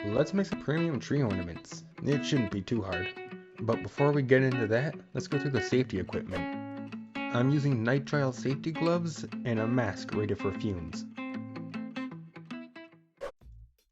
Let's make some premium tree ornaments. It shouldn't be too hard. But before we get into that, let's go through the safety equipment. I'm using nitrile safety gloves and a mask rated for fumes.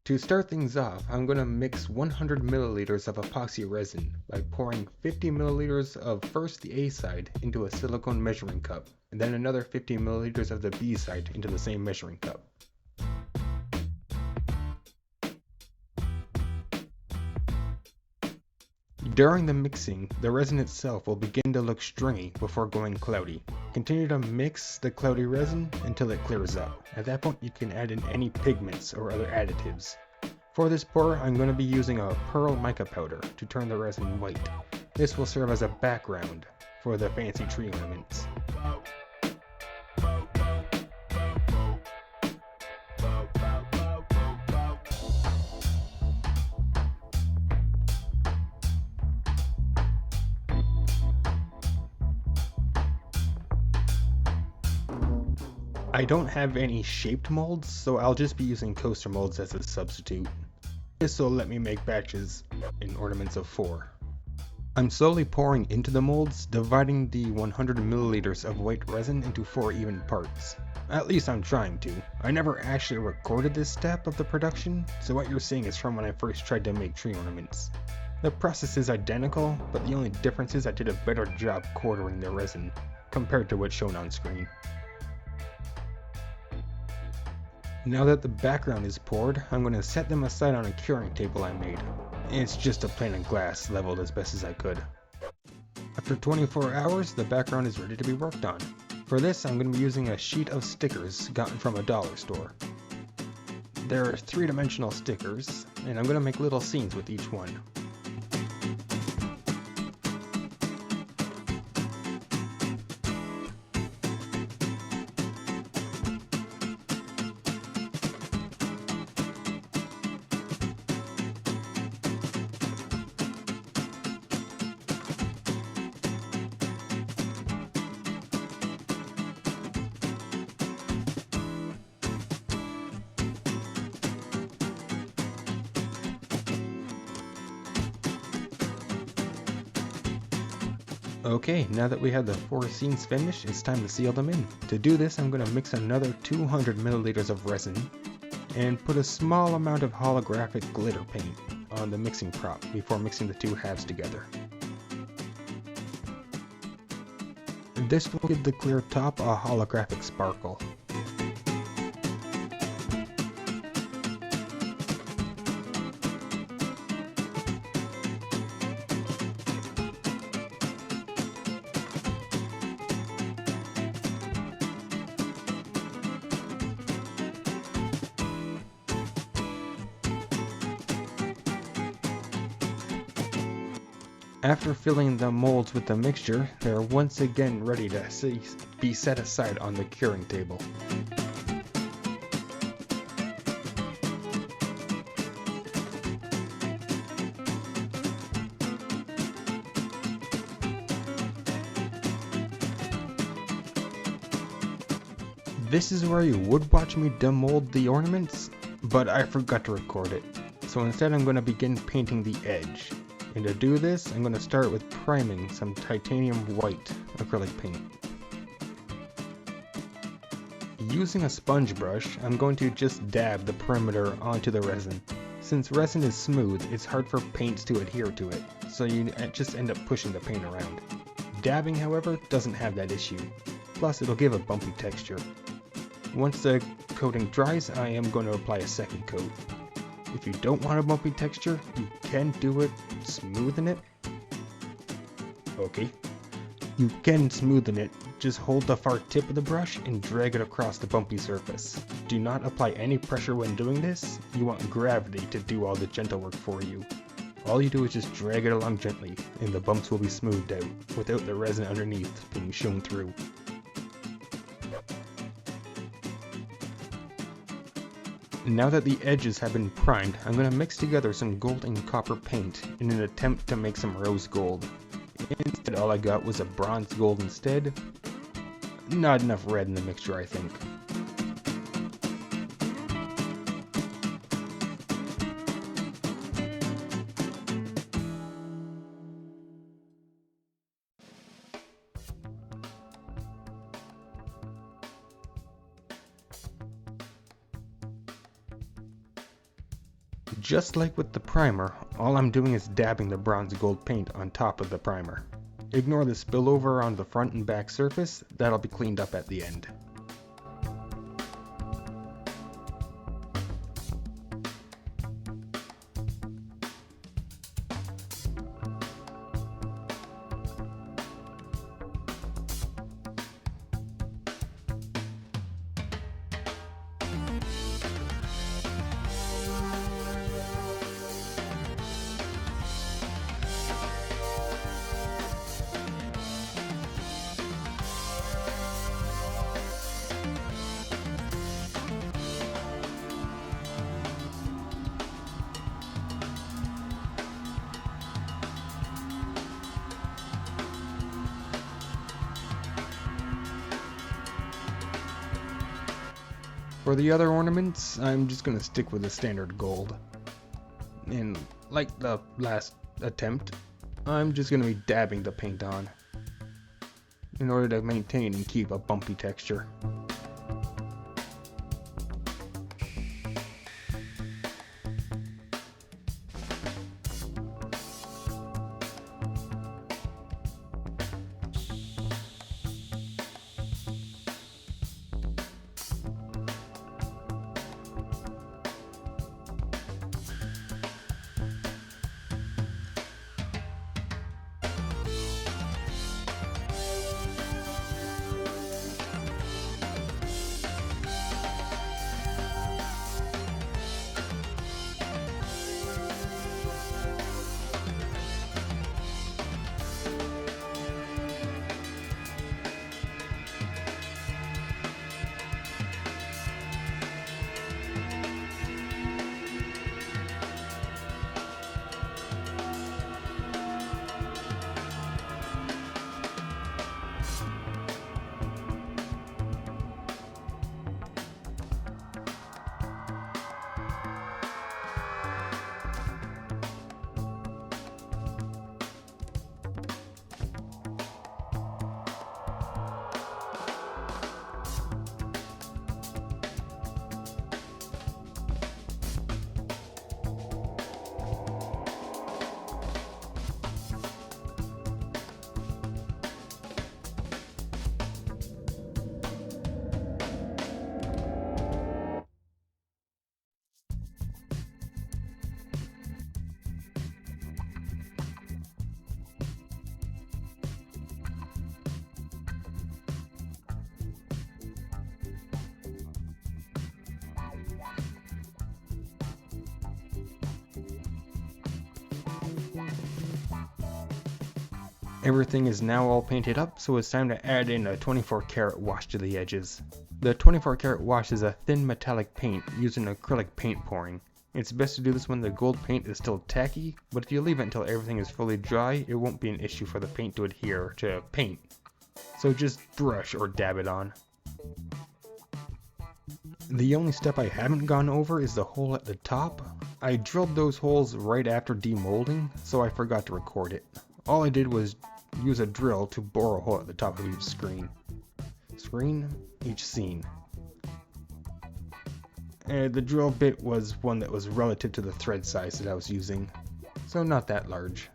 To start things off, I'm going to mix 100 milliliters of epoxy resin by pouring 50 milliliters of first the A side into a silicone measuring cup, and then another 50 milliliters of the B side into the same measuring cup. During the mixing, the resin itself will begin to look stringy before going cloudy. Continue to mix the cloudy resin until it clears up. At that point, you can add in any pigments or other additives. For this pour, I'm going to be using a pearl mica powder to turn the resin white. This will serve as a background for the fancy tree ornaments. I don't have any shaped molds, so I'll just be using coaster molds as a substitute. This will let me make batches in ornaments of 4. I'm slowly pouring into the molds, dividing the 100 milliliters of white resin into 4 even parts. At least I'm trying to. I never actually recorded this step of the production, so what you're seeing is from when I first tried to make tree ornaments. The process is identical, but the only difference is I did a better job quartering the resin compared to what's shown on screen. Now that the background is poured, I'm going to set them aside on a curing table I made. It's just a pane of glass leveled as best as I could. After 24 hours, the background is ready to be worked on. For this, I'm going to be using a sheet of stickers gotten from a dollar store. There are 3-dimensional stickers, and I'm going to make little scenes with each one. Okay, now that we have the 4 scenes finished, it's time to seal them in. To do this, I'm going to mix another 200 milliliters of resin and put a small amount of holographic glitter paint on the mixing prop before mixing the 2 halves together. This will give the clear top a holographic sparkle. After filling the molds with the mixture, they are once again ready to be set aside on the curing table. This is where you would watch me demold the ornaments, but I forgot to record it. So instead I'm going to begin painting the edge. And to do this, I'm going to start with priming some titanium white acrylic paint. Using a sponge brush, I'm going to just dab the perimeter onto the resin. Since resin is smooth, it's hard for paints to adhere to it, so you just end up pushing the paint around. Dabbing, however, doesn't have that issue. Plus, it'll give a bumpy texture. Once the coating dries, I am going to apply a second coat. If you don't want a bumpy texture, you can do it smoothen it. Okay. You can smoothen it, just hold the far tip of the brush and drag it across the bumpy surface. Do not apply any pressure when doing this, you want gravity to do all the gentle work for you. All you do is just drag it along gently, and the bumps will be smoothed out, without the resin underneath being shown through. Now that the edges have been primed, I'm going to mix together some gold and copper paint in an attempt to make some rose gold. Instead, all I got was a bronze gold instead. Not enough red in the mixture, I think. Just like with the primer, all I'm doing is dabbing the bronze gold paint on top of the primer. Ignore the spillover on the front and back surface, that'll be cleaned up at the end. For the other ornaments, I'm just going to stick with the standard gold. And like the last attempt, I'm just going to be dabbing the paint on in order to maintain and keep a bumpy texture. Everything is now all painted up, so it's time to add in a 24 karat wash to the edges. The 24 karat wash is a thin metallic paint used in acrylic paint pouring. It's best to do this when the gold paint is still tacky, but if you leave it until everything is fully dry, it won't be an issue for the paint to adhere to paint. So just brush or dab it on. The only step I haven't gone over is the hole at the top. I drilled those holes right after demolding, so I forgot to record it. All I did was use a drill to bore a hole at the top of each each scene. The drill bit was one that was relative to the thread size that I was using, so not that large.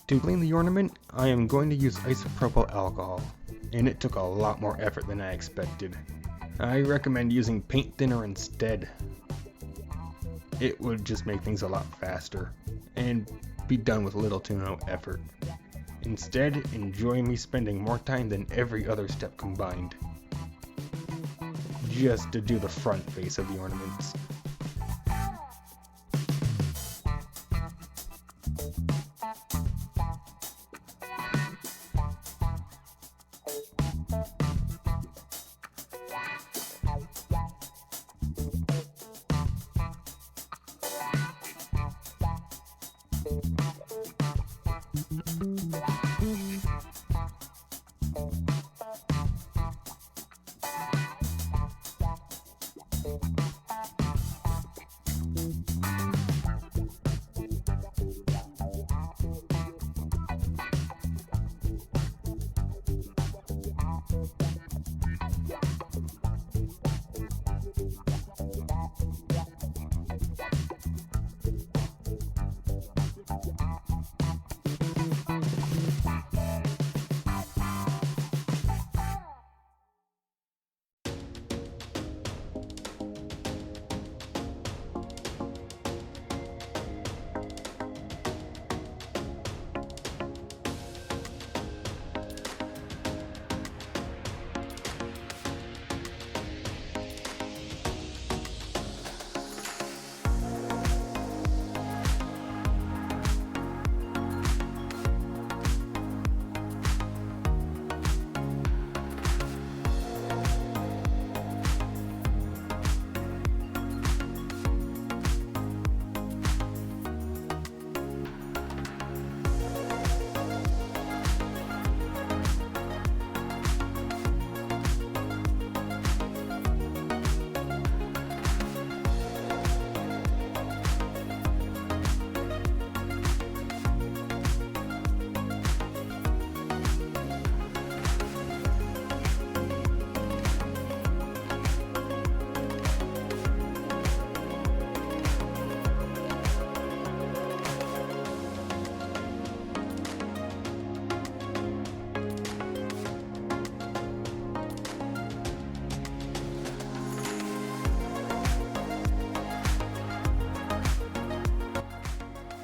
To clean the ornament, I am going to use isopropyl alcohol, and it took a lot more effort than I expected. I recommend using paint thinner instead. It would just make things a lot faster, and be done with little to no effort. Instead, enjoy me spending more time than every other step combined, just to do the front face of the ornaments.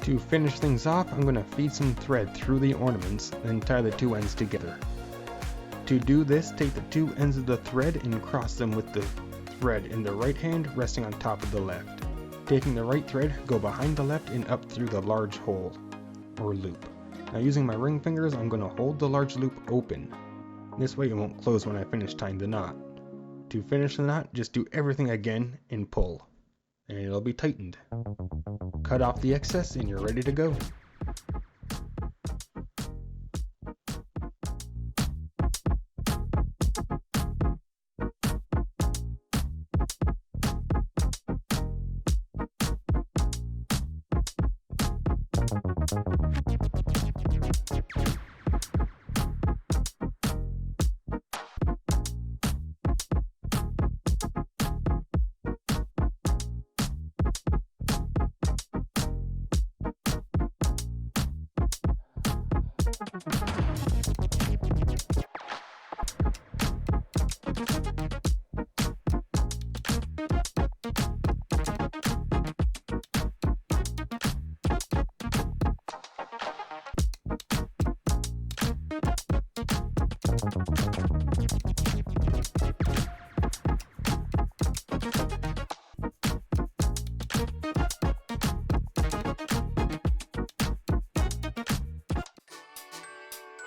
To finish things off, I'm going to feed some thread through the ornaments, then tie the two ends together. To do this, take the two ends of the thread and cross them with the thread in the right hand resting on top of the left. Taking the right thread, go behind the left and up through the large hole, or loop. Now using my ring fingers, I'm going to hold the large loop open. This way it won't close when I finish tying the knot. To finish the knot, just do everything again and pull, and it'll be tightened. Cut off the excess and you're ready to go.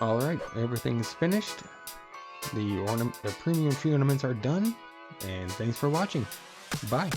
Alright, everything's finished. The premium tree ornaments are done, and thanks for watching. Bye.